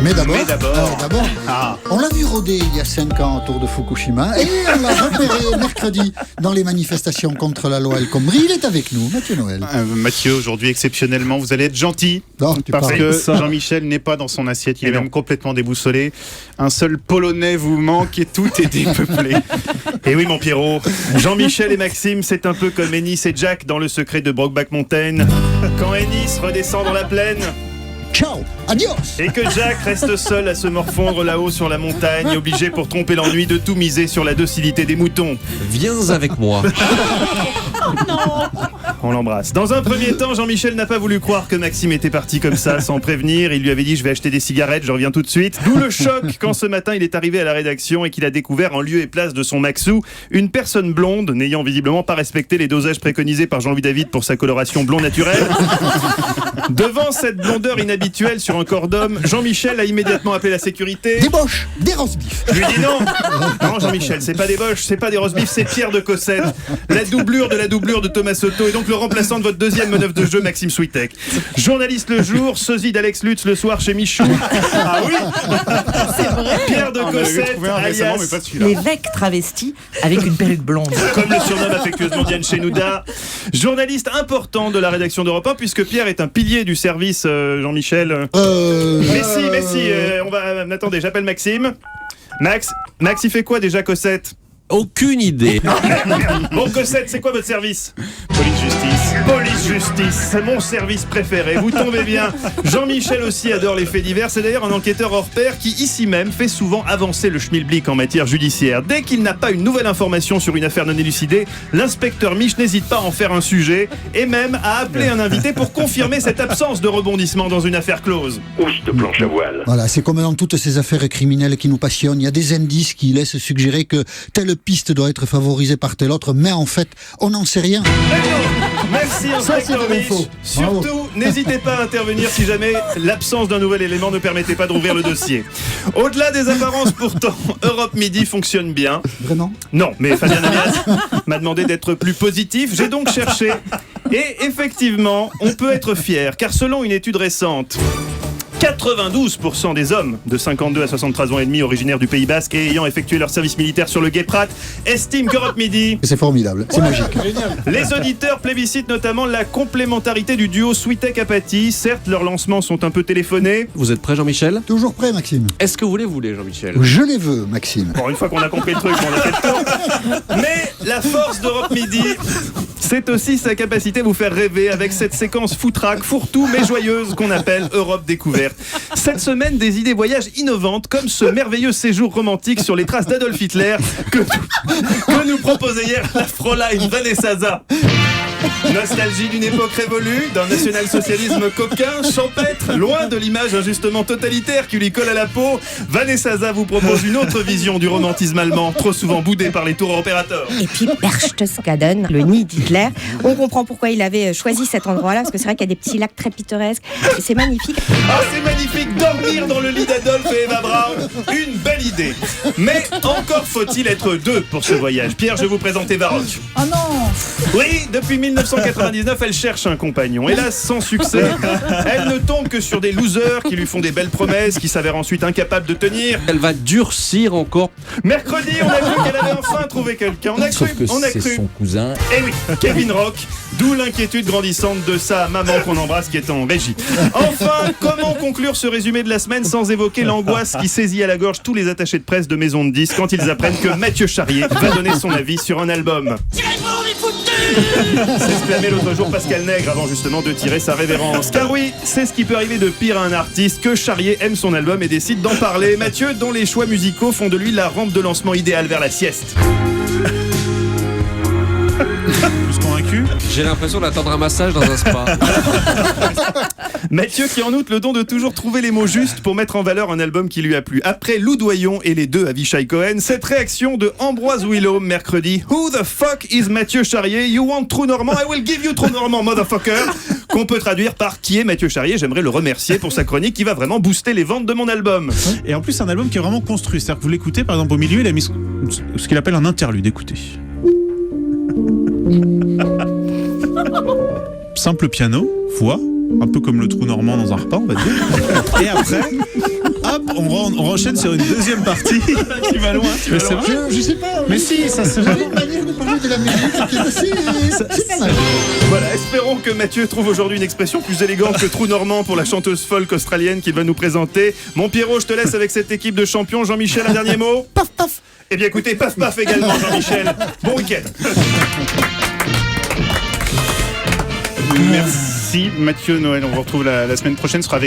Mais d'abord, Ah. on l'a vu rôder il y a 5 ans autour de Fukushima et on l'a repéré mercredi dans les manifestations contre la loi El Khomri. Il est avec nous, Mathieu Noël. Mathieu, aujourd'hui, exceptionnellement, vous allez être gentil. Non, tu Parce parles. que Jean-Michel n'est pas dans son assiette, il est même complètement déboussolé. Un seul Polonais vous manque et tout est dépeuplé. Et oui, mon Pierrot, Jean-Michel et Maxime, c'est un peu comme Ennis et Jack dans Le secret de Brokeback Mountain. Quand Ennis redescend dans la plaine Ciao, adios. et que Jack reste seul à se morfondre là-haut sur la montagne, obligé pour tromper l'ennui de tout miser sur la docilité des moutons. Viens avec moi. On l'embrasse. Dans un premier temps, Jean-Michel n'a pas voulu croire que Maxime était parti comme ça, sans prévenir. Il lui avait dit « Je vais acheter des cigarettes, je reviens tout de suite ». D'où le choc quand ce matin, il est arrivé à la rédaction et qu'il a découvert en lieu et place de son Maxou une personne blonde, n'ayant visiblement pas respecté les dosages préconisés par Jean-Louis David pour sa coloration blond naturelle. Devant cette blondeur inhabituelle sur un corps d'homme, Jean-Michel a immédiatement appelé la sécurité. Des boches, des roast-beef. Je lui dis non. Non, Jean-Michel, c'est pas des boches, c'est pas des roast-beef, c'est Pierre de Cossette, la doublure de Thomas Soto et donc le remplaçant de votre deuxième manœuvre de jeu, Maxime Switek. Journaliste le jour, sosie d'Alex Lutz le soir chez Michou. Ah oui, C'est vrai. Pierre de Cossette, alias L'évêque travesti avec une perruque blonde. comme le surnomme affectueusement Diane Chenouda, journaliste important de la rédaction d'Europe 1, puisque Pierre est un pilier du service, Jean-Michel. Mais si, on va... Attendez, j'appelle Maxime. Max, il fait quoi déjà, Cossette? Aucune idée. Bon, Cossette, c'est quoi votre service? Police-justice, c'est mon service préféré, vous tombez bien. Jean-Michel aussi adore les faits divers, c'est d'ailleurs un enquêteur hors pair qui, ici même, fait souvent avancer le schmilblick en matière judiciaire. Dès qu'il n'a pas une nouvelle information sur une affaire non élucidée, l'inspecteur Mich n'hésite pas à en faire un sujet et même à appeler un invité pour confirmer cette absence de rebondissement dans une affaire close. Housse de planche à voile. Voilà, c'est comme dans toutes ces affaires criminelles qui nous passionnent. Il y a des indices qui laissent suggérer que telle piste doit être favorisée par telle autre, mais en fait, on n'en sait rien. Merci, Ça, c'est inspecteur de Mich. l'info. Bravo. Surtout, n'hésitez pas à intervenir si jamais l'absence d'un nouvel élément ne permettait pas d'ouvrir le dossier. Au-delà des apparences, pourtant, Europe Midi fonctionne bien. Vraiment? Non, mais Fabien Amias m'a demandé d'être plus positif. J'ai donc cherché. Et effectivement, on peut être fier, car selon une étude récente, 92% des hommes de 52 à 73 ans et demi originaires du Pays Basque et ayant effectué leur service militaire sur le Gué Prat estiment qu'Europe Midi. C'est formidable, c'est magique. Les auditeurs plébiscitent notamment la complémentarité du duo Switek-Apathy. Certes, leurs lancements sont un peu téléphonés. Vous êtes prêt, Jean-Michel? Toujours prêt, Maxime? Est-ce que vous les voulez, Jean-Michel? Je les veux, Maxime. Bon, une fois qu'on a compris le truc, on a fait le tour. Mais la force d'Europe Midi, c'est aussi sa capacité à vous faire rêver avec cette séquence foutraque, fourre-tout mais joyeuse qu'on appelle Europe Découverte. Cette semaine, des idées voyages innovantes comme ce merveilleux séjour romantique sur les traces d'Adolf Hitler que nous proposait hier la Fräulein Vanessa Za. Nostalgie d'une époque révolue, d'un national-socialisme coquin, champêtre, loin de l'image injustement totalitaire qui lui colle à la peau, Vanessa Za vous propose une autre vision du romantisme allemand, trop souvent boudé par les tours opérateurs. Et puis Berchtesgaden, le nid d'Hitler. On comprend pourquoi il avait choisi cet endroit-là, parce que c'est vrai qu'il y a des petits lacs très pittoresques. Et c'est magnifique. Ah, c'est magnifique, dormir dans le lit d'Adolphe et Eva Braun, une belle idée. Mais encore faut-il être deux pour ce voyage. Pierre, je vous présente Eva Rock. Oh non. Oui, depuis 1999, elle cherche un compagnon. Hélas, sans succès. Elle ne tombe que sur des losers qui lui font des belles promesses, qui s'avèrent ensuite incapables de tenir. Elle va durcir encore. Mercredi, on a cru qu'elle avait enfin trouvé quelqu'un. On a Sauf cru, que on a c'est cru. son cousin. Eh oui, Kevin Rock, d'où l'inquiétude grandissante de sa maman qu'on embrasse qui est en régie. Enfin, comment conclure ce résumé de la semaine sans évoquer l'angoisse qui saisit à la gorge tous les attachés de presse de maisons de disques quand ils apprennent que Mathieu Charrier va donner son avis sur un album. S'exclamait l'autre jour Pascal Nègre avant justement de tirer sa révérence. Car oui, c'est ce qui peut arriver de pire à un artiste, que Charrier aime son album et décide d'en parler. Mathieu, dont les choix musicaux font de lui la rampe de lancement idéale vers la sieste. Plus convaincu? J'ai l'impression d'attendre un massage dans un spa. Mathieu qui en outre le don de toujours trouver les mots justes pour mettre en valeur un album qui lui a plu. Après Loudoyon et les deux Avishai Cohen, cette réaction de Ambroise Willow mercredi. Who the fuck is Mathieu Charrier? You want True Normand? I will give you True Normand, motherfucker. Qu'on peut traduire par qui est Mathieu Charrier? J'aimerais le remercier pour sa chronique qui va vraiment booster les ventes de mon album. Et en plus, c'est un album qui est vraiment construit. C'est-à-dire que vous l'écoutez, par exemple, au milieu, il a mis ce qu'il appelle un interlude. Écoutez. Simple piano, voix, un peu comme le trou normand dans un repas, on va dire. Et après, hop, on enchaîne sur une deuxième partie. Tu vas loin, tu Mais vas c'est loin. vrai. Je sais pas. Mais si, ça se Vous avez une manière de parler de la musique qui est assez. C'est pas mal. Voilà, espérons que Mathieu trouve aujourd'hui une expression plus élégante que trou normand pour la chanteuse folk australienne qu'il va nous présenter. Mon Pierrot, je te laisse avec cette équipe de champions. Jean-Michel, un dernier mot? Paf paf. Eh bien écoutez, paf paf également, Jean-Michel. Bon week-end. Merci Mathieu Noël. On vous retrouve la semaine prochaine. Ce sera avec